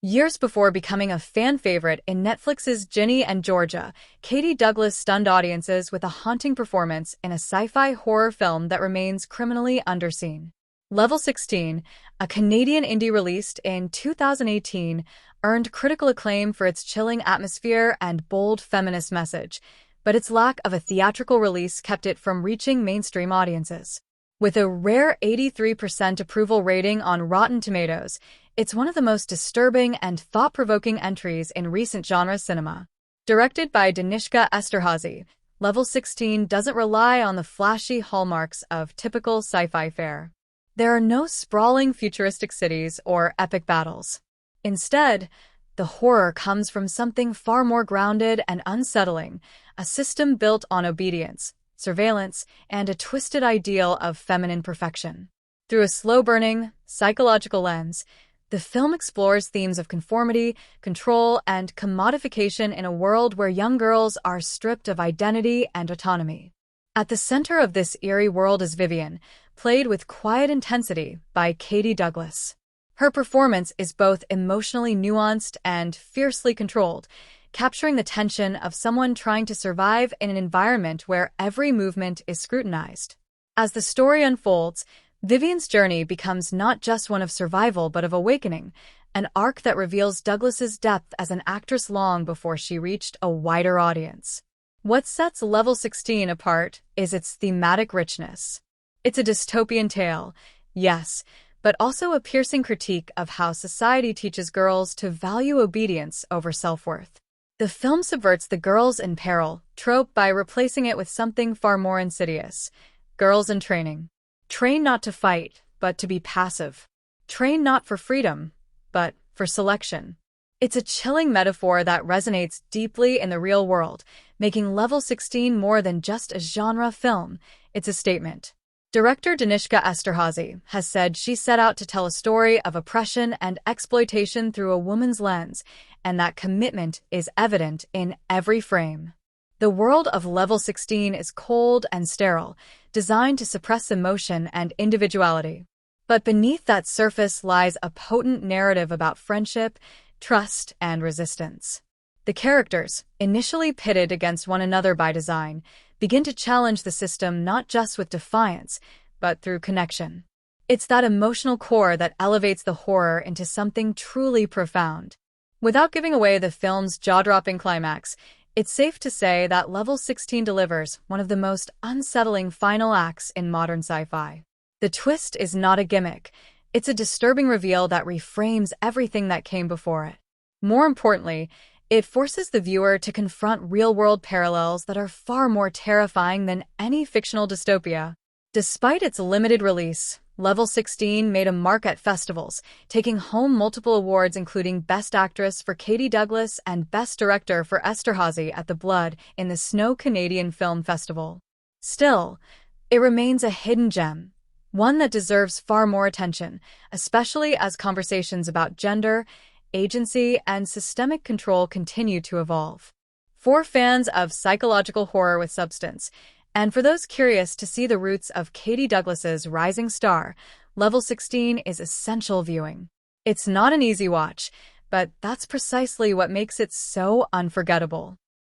Years before becoming a fan favorite in Netflix's Ginny and Georgia, Katie Douglas stunned audiences with a haunting performance in a sci-fi horror film that remains criminally underseen. Level 16, a Canadian indie released in 2018, earned critical acclaim for its chilling atmosphere and bold feminist message, but its lack of a theatrical release kept it from reaching mainstream audiences. With a rare 83% approval rating on Rotten Tomatoes, it's one of the most disturbing and thought-provoking entries in recent genre cinema. Directed by Danishka Esterhazy, Level 16 doesn't rely on the flashy hallmarks of typical sci-fi fare. There are no sprawling futuristic cities or epic battles. Instead, the horror comes from something far more grounded and unsettling, a system built on obedience, surveillance, and a twisted ideal of feminine perfection. Through a slow-burning, psychological lens, the film explores themes of conformity, control, and commodification in a world where young girls are stripped of identity and autonomy. At the center of this eerie world is Vivian, played with quiet intensity by Katie Douglas. Her performance is both emotionally nuanced and fiercely controlled, capturing the tension of someone trying to survive in an environment where every movement is scrutinized. As the story unfolds, Vivian's journey becomes not just one of survival but of awakening, an arc that reveals Douglas's depth as an actress long before she reached a wider audience. What sets Level 16 apart is its thematic richness. It's a dystopian tale, yes, but also a piercing critique of how society teaches girls to value obedience over self-worth. The film subverts the girls in peril trope by replacing it with something far more insidious: girls in training. Train not to fight, but to be passive. Train not for freedom, but for selection. It's a chilling metaphor that resonates deeply in the real world, making Level 16 more than just a genre film. It's a statement. Director Danishka Esterhazy has said she set out to tell a story of oppression and exploitation through a woman's lens, and that commitment is evident in every frame. The world of Level 16 is cold and sterile, designed to suppress emotion and individuality. But beneath that surface lies a potent narrative about friendship, trust, and resistance. The characters, initially pitted against one another by design, begin to challenge the system not just with defiance, but through connection. It's that emotional core that elevates the horror into something truly profound. Without giving away the film's jaw-dropping climax, it's safe to say that Level 16 delivers one of the most unsettling final acts in modern sci-fi. The twist is not a gimmick. It's a disturbing reveal that reframes everything that came before it. More importantly, it forces the viewer to confront real-world parallels that are far more terrifying than any fictional dystopia. Despite its limited release, Level 16 made a mark at festivals, taking home multiple awards including Best Actress for Katie Douglas and Best Director for Esterhazy at the Blood in the Snow Canadian Film Festival. Still, it remains a hidden gem, one that deserves far more attention, especially as conversations about gender, agency, and systemic control continue to evolve. For fans of psychological horror with substance, and for those curious to see the roots of Katie Douglas's rising star, Level 16 is essential viewing. It's not an easy watch, but that's precisely what makes it so unforgettable.